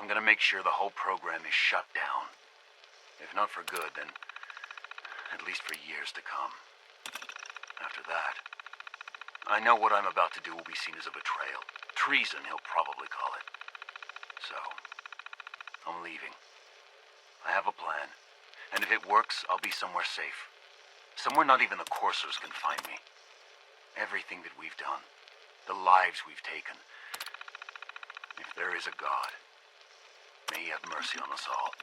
I'm gonna make sure the whole program is shut down. If not for good, then at least for years to come. After that, I know what I'm about to do will be seen as a betrayal. Treason, he'll probably call it. So, I'm leaving. I have a plan, and if it works, I'll be somewhere safe. Somewhere not even the Coursers can find me. Everything that we've done, the lives we've taken. If there is a God, may he have mercy on us all.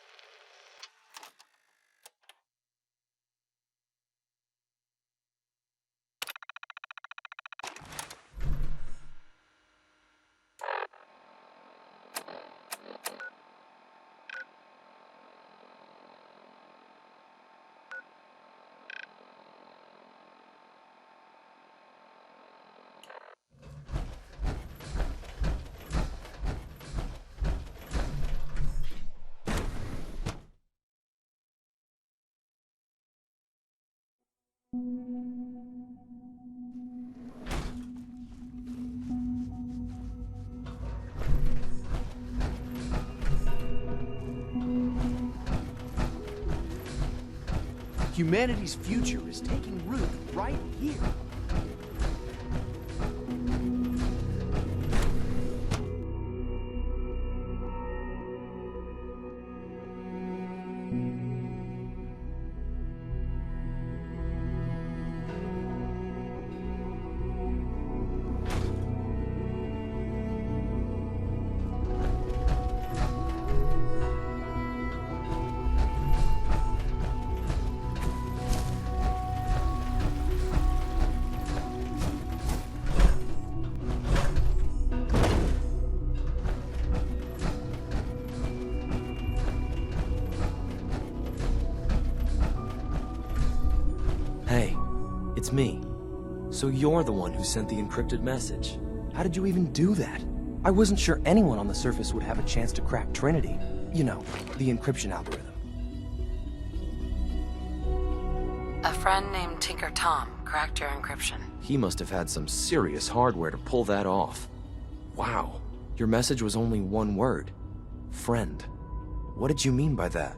Humanity's future is taking root right here. Hey, it's me. So you're the one who sent the encrypted message. How did you even do that? I wasn't sure anyone on the surface would have a chance to crack Trinity. You know, the encryption algorithm. A friend named Tinker Tom cracked your encryption. He must have had some serious hardware to pull that off. Wow, your message was only one word. Friend. What did you mean by that?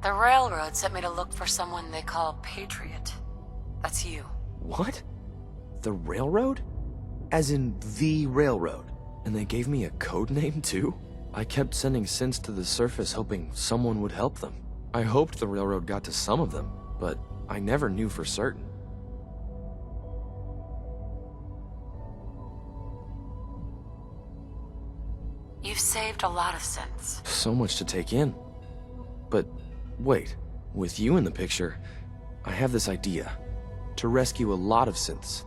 The Railroad sent me to look for someone they call Patriot. That's you. What? The Railroad? As in the Railroad? And they gave me a code name too? I kept sending synths to the surface hoping someone would help them. I hoped the Railroad got to some of them, but I never knew for certain. You've saved a lot of synths. So much to take in. But wait, with you in the picture, I have this idea. To rescue a lot of synths.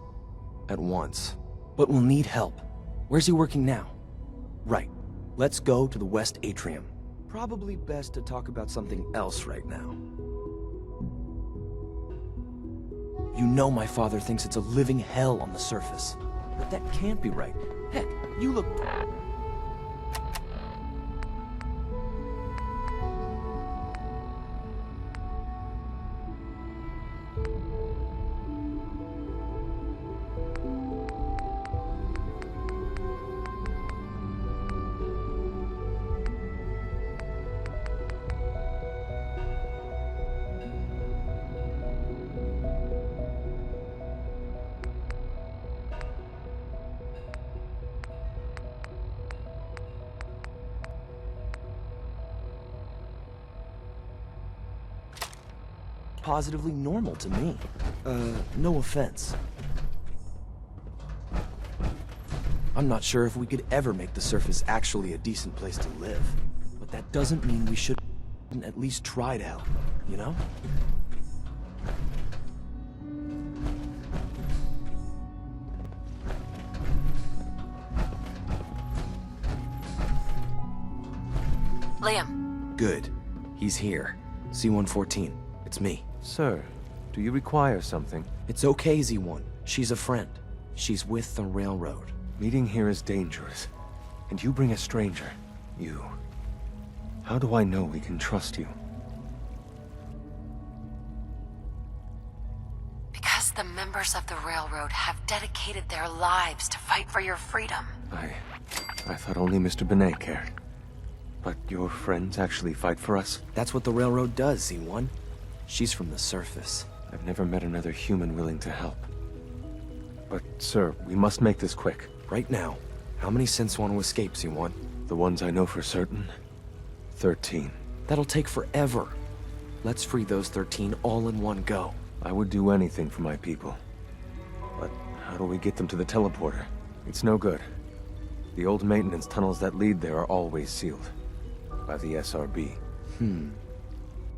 At once. But we'll need help. Where's he working now? Right. Let's go to the West Atrium. Probably best to talk about something else right now. You know my father thinks it's a living hell on the surface. But that can't be right. Heck, you look... positively normal to me. No offense. I'm not sure if we could ever make the surface actually a decent place to live. But that doesn't mean we shouldn't at least try to help, you know? Liam. Good. He's here. C-114. It's me. Sir, do you require something? It's okay, Z-1. She's a friend. She's with the Railroad. Meeting here is dangerous. And you bring a stranger. You. How do I know we can trust you? Because the member members of the Railroad have dedicated their lives to fight for your freedom. I thought only Mr. Benet cared. But your friends actually fight for us? That's what the Railroad does, Z1. She's from the surface. I've never met another human willing to help. But, sir, we must make this quick. Right now, how many synths want to escape, Z1? The ones I know for certain? 13. That'll take forever. Let's free those 13 all in one go. I would do anything for my people. But how do we get them to the teleporter? It's no good. The old maintenance tunnels that lead there are always sealed. By the SRB.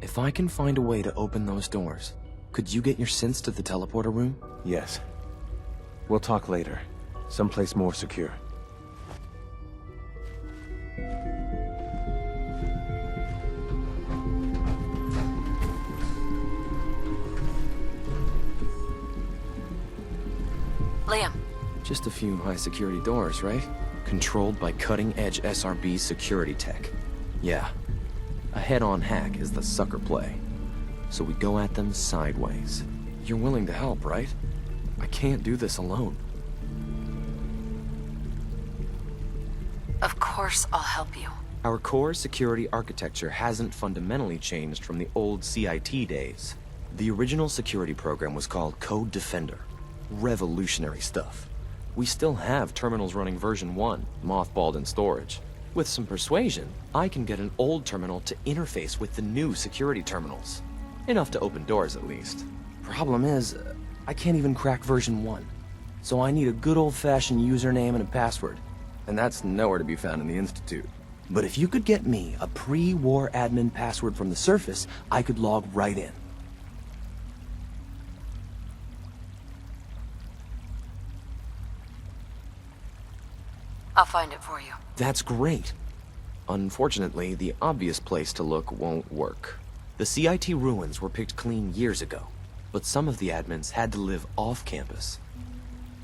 If I can find a way to open those doors, could you get your synths to the teleporter room? Yes. We'll talk later. Someplace more secure. Liam, Just a few high-security doors, right? Controlled by cutting-edge SRB security tech. Yeah. A head-on hack is the sucker play. So we go at them sideways. You're willing to help, right? I can't do this alone. of course I'll help you. Our core security architecture hasn't fundamentally changed from the old CIT days. The original security program was called Code Defender. Revolutionary stuff. We still have terminals running version 1, mothballed in storage. With some persuasion, I can get an old terminal to interface with the new security terminals. Enough to open doors, at least. Problem is, I can't even crack version 1. So I need a good old-fashioned username and a password. And that's nowhere to be found in the Institute. But if you could get me a pre-war admin password from the surface, I could log right in. I'll find it for you. That's great. Unfortunately, the obvious place to look won't work. The CIT ruins were picked clean years ago, but some of the admins had to live off campus.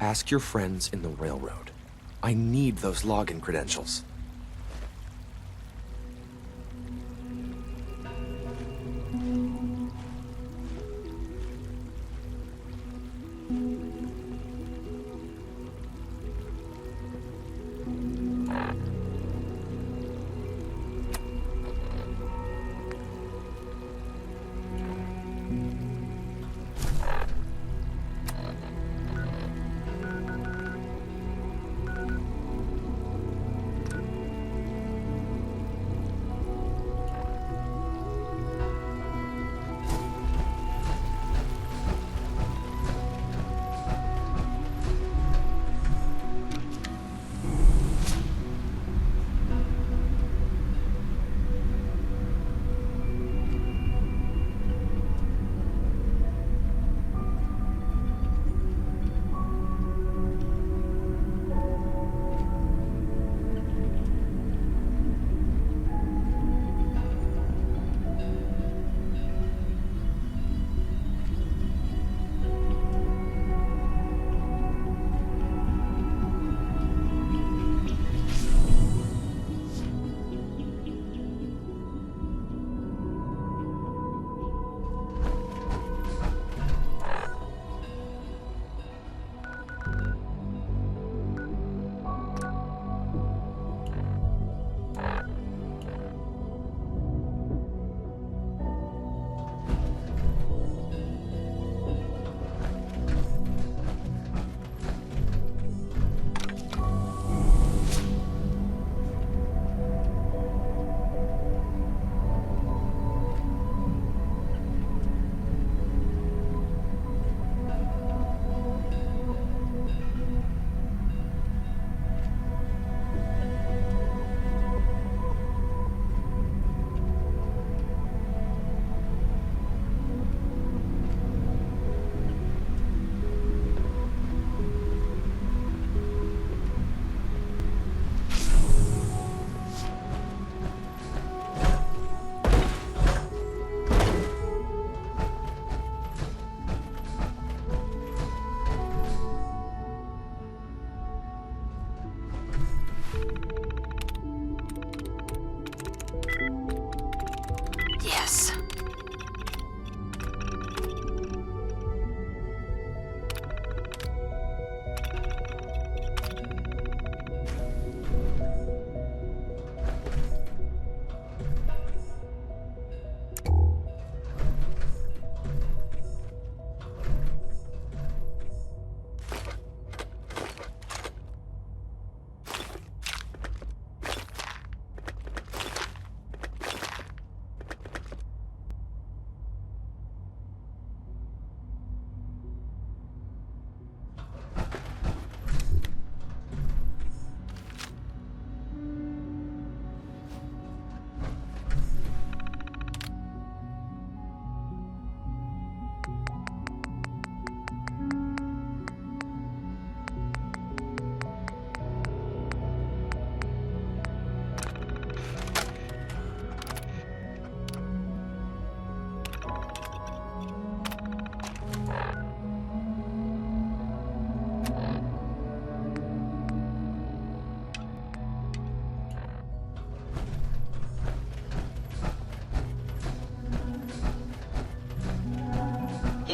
Ask your friends in the Railroad. I need those login credentials.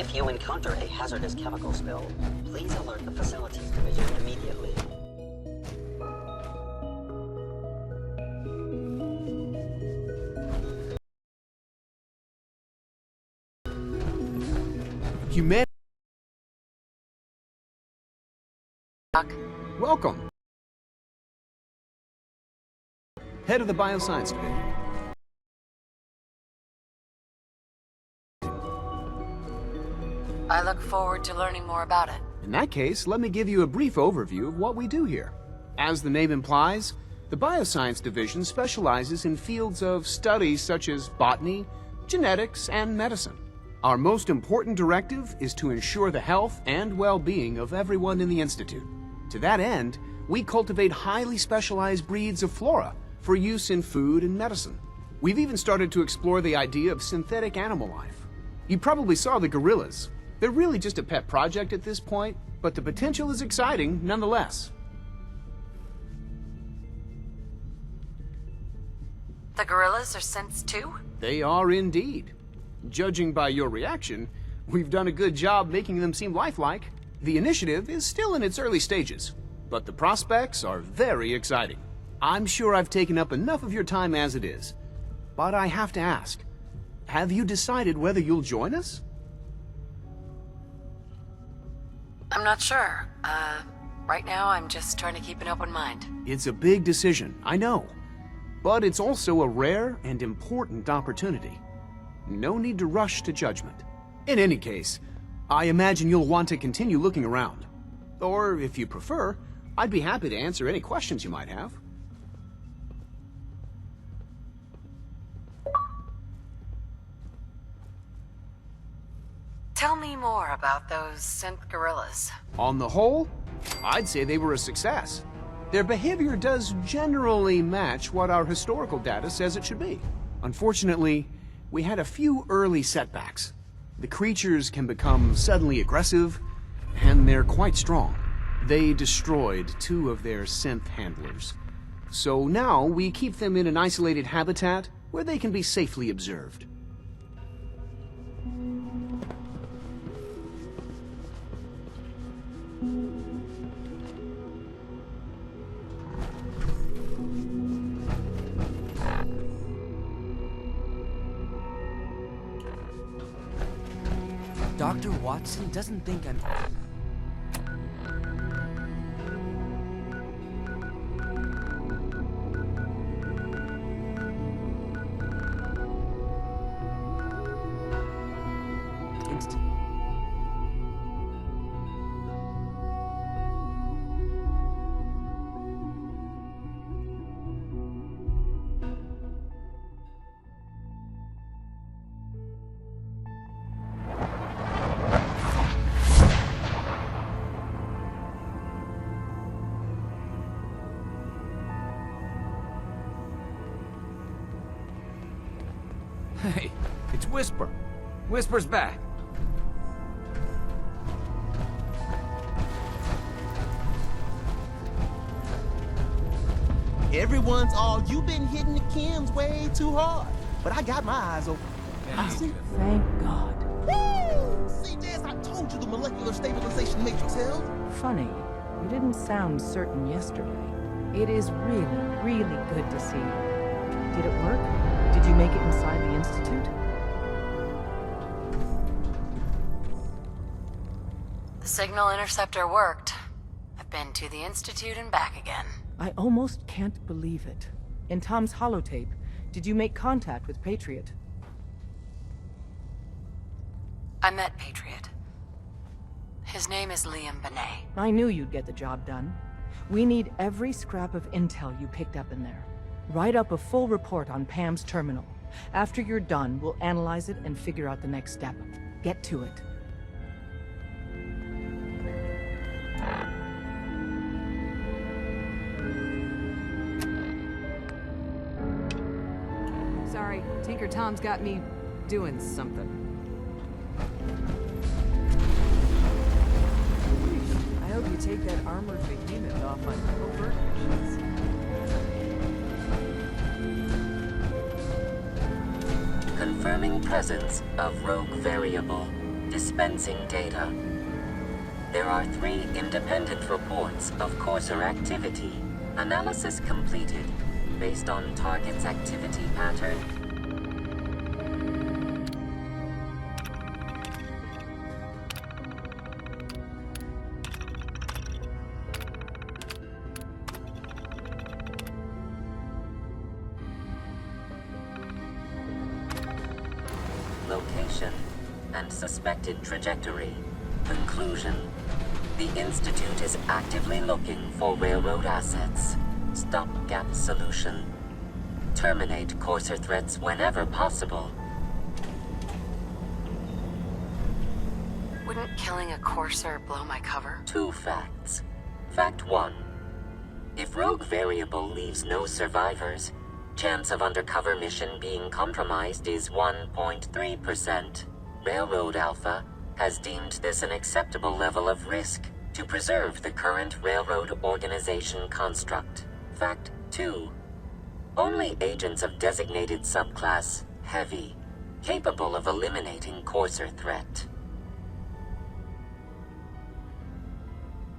If you encounter a hazardous chemical spill, please alert the Facilities Division immediately. Human. Doc, Welcome. Head of the Bioscience Division. I look forward to learning more about it. In that case, let me give you a brief overview of what we do here. As the name implies, the Bioscience Division specializes in fields of studies such as botany, genetics, and medicine. Our most important directive is to ensure the health and well-being of everyone in the Institute. To that end, we cultivate highly specialized breeds of flora for use in food and medicine. We've even started to explore the idea of synthetic animal life. You probably saw the gorillas. They're really just a pet project at this point, but the potential is exciting nonetheless. The gorillas are synths too? They are indeed. Judging by your reaction, we've done a good job making them seem lifelike. The initiative is still in its early stages, but the prospects are very exciting. I'm sure I've taken up enough of your time as it is, but I have to ask, have you decided whether you'll join us? I'm not sure. Right now I'm just trying to keep an open mind. It's a big decision, I know, but it's also a rare and important opportunity. No need to rush to judgment. In any case, I imagine you'll want to continue looking around. Or, if you prefer, I'd be happy to answer any questions you might have. Tell me more about those synth gorillas. On the whole, I'd say they were a success. Their behavior does generally match what our historical data says it should be. Unfortunately, we had a few early setbacks. The creatures can become suddenly aggressive, and they're quite strong. They destroyed 2 of their synth handlers. So now we keep them in an isolated habitat where they can be safely observed. Dr. Watson doesn't think I'm... Hey, it's Whisper. Whisper's back. Everyone's all, you've been hitting the chems way too hard. But I got my eyes open. Thank God. Woo! See, Jess, I told you the molecular stabilization matrix held. Funny, you didn't sound certain yesterday. It is really, really good to see you. Did it work? Did you make it inside the Institute? The signal interceptor worked. I've been to the Institute and back again. I almost can't believe it. In Tom's holotape, did you make contact with Patriot? I met Patriot. His name is Liam Benet. I knew you'd get the job done. We need every scrap of intel you picked up in there. Write up a full report on Pam's terminal. After you're done, we'll analyze it and figure out the next step. Get to it. Sorry, Tinker Tom's got me doing something. I hope you take that armored behemoth off on covert missions. Confirming presence of rogue variable. Dispensing data. There are 3 independent reports of Courser activity. Analysis completed. Based on target's activity pattern. Location and suspected trajectory. Conclusion. The Institute is actively looking for railroad assets. Stopgap solution. Terminate Courser threats whenever possible. Wouldn't killing a Courser blow my cover? 2 facts. Fact 1. If Rogue Variable leaves no survivors, chance of undercover mission being compromised is 1.3%. Railroad Alpha has deemed this an acceptable level of risk to preserve the current railroad organization construct. Fact 2. Only agents of designated subclass Heavy capable of eliminating Courser threat.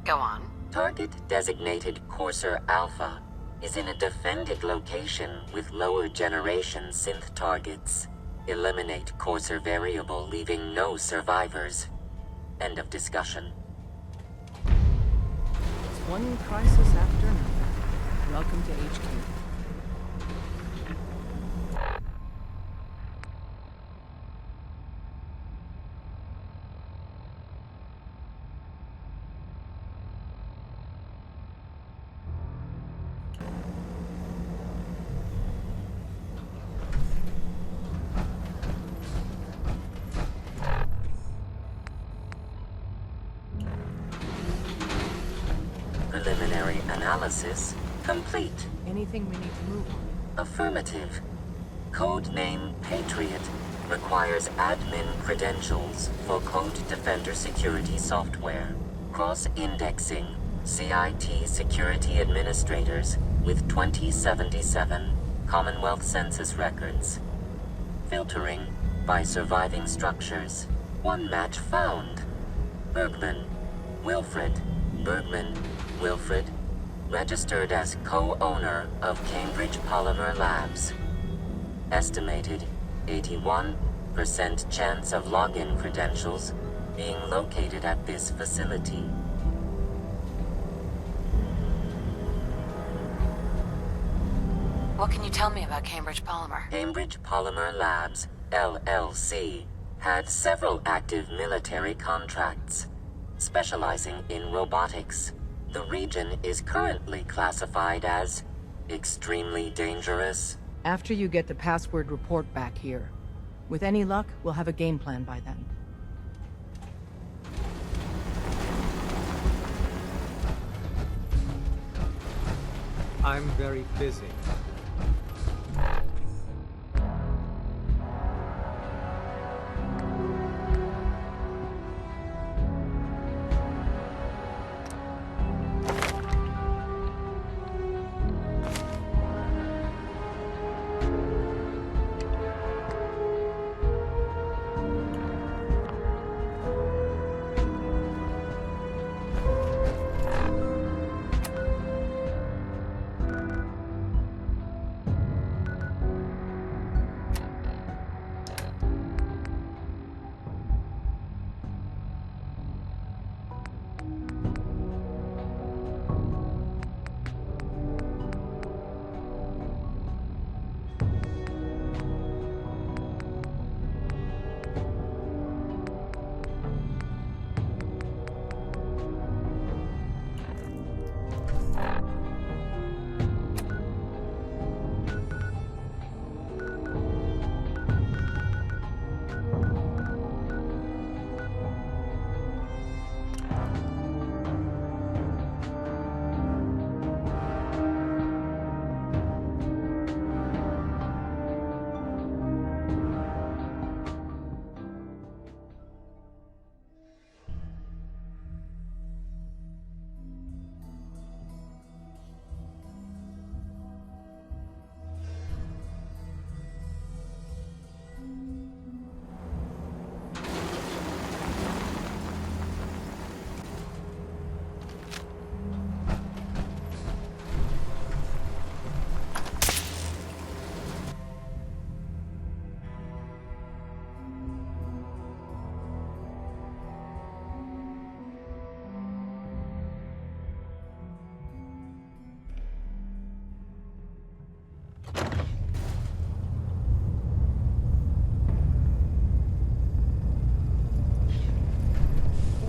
Go on. Target designated Courser Alpha is in a defended location with lower generation synth targets. Eliminate Courser Variable, leaving no survivors. End of discussion. It's one crisis after another. Welcome to HQ. Preliminary analysis complete. Anything we need to move on? Affirmative. Codename Patriot requires admin credentials for Code Defender security software. Cross-indexing CIT security administrators with 2077 Commonwealth Census records. Filtering by surviving structures. 1 match found. Bergman, Wilfred. Bergman, Wilfred, registered as co-owner of Cambridge Polymer Labs. Estimated 81% chance of login credentials being located at this facility. What can you tell me about Cambridge Polymer? Cambridge Polymer Labs, LLC, had several active military contracts, specializing in robotics. The region is currently classified as extremely dangerous. After you get the password report back here. With any luck, we'll have a game plan by then. I'm very busy.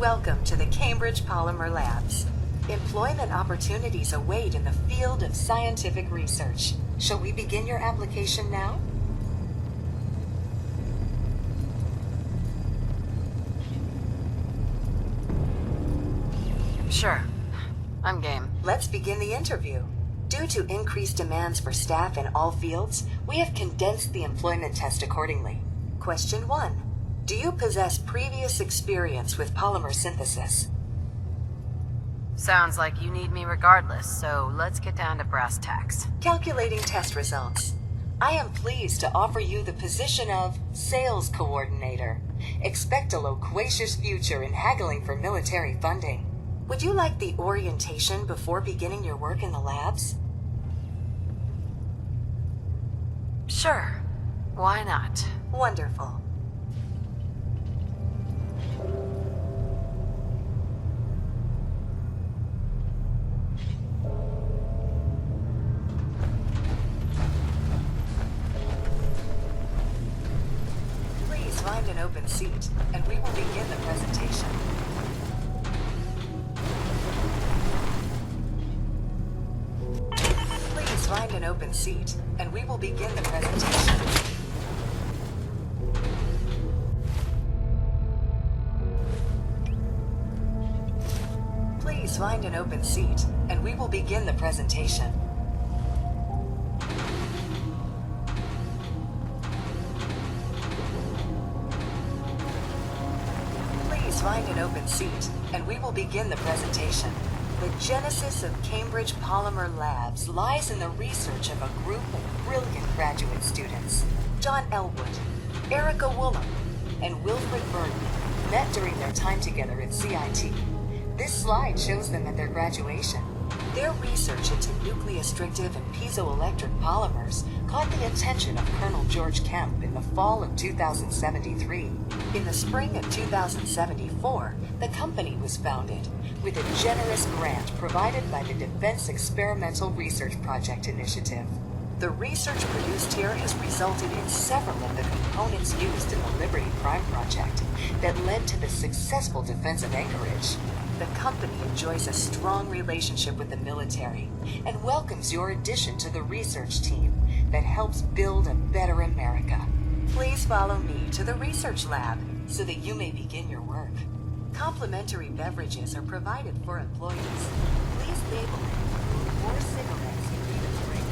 Welcome to the Cambridge Polymer Labs. Employment opportunities await in the field of scientific research. Shall we begin your application now? Sure. I'm game. Let's begin the interview. Due to increased demands for staff in all fields, we have condensed the employment test accordingly. Question 1. Do you possess previous experience with polymer synthesis? Sounds like you need me regardless, so let's get down to brass tacks. Calculating test results. I am pleased to offer you the position of Sales Coordinator. Expect a loquacious future in haggling for military funding. Would you like the orientation before beginning your work in the labs? Sure. Why not? Wonderful. Please find an open seat, and we will begin the presentation. Please find an open seat, and we will begin the presentation. Please find an open seat, and we will begin the presentation. Please find an open seat, and we will begin the presentation. The genesis of Cambridge Polymer Labs lies in the research of a group of brilliant graduate students. John Elwood, Erica Woolham, and Wilfred Bergman met during their time together at CIT. This slide shows them at their graduation. Their research into nucleostrictive and piezoelectric polymers caught the attention of Colonel George Kemp in the fall of 2073. In the spring of 2074, the company was founded, with a generous grant provided by the Defense Experimental Research Project Initiative. The research produced here has resulted in several of the components used in the Liberty Prime project that led to the successful defense of Anchorage. The company enjoys a strong relationship with the military and welcomes your addition to the research team that helps build a better America. Please follow me to the research lab so that you may begin your work. Complimentary beverages are provided for employees. Please label it or cigarettes you need a drink.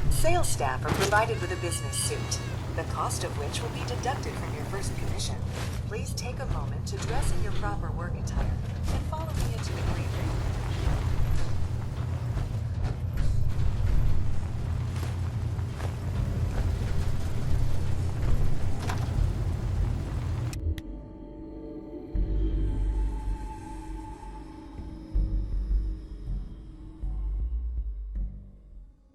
Sales staff are provided with a business suit, the cost of which will be deducted from your first commission. Please take a moment to dress in your proper work attire and follow me into the green room.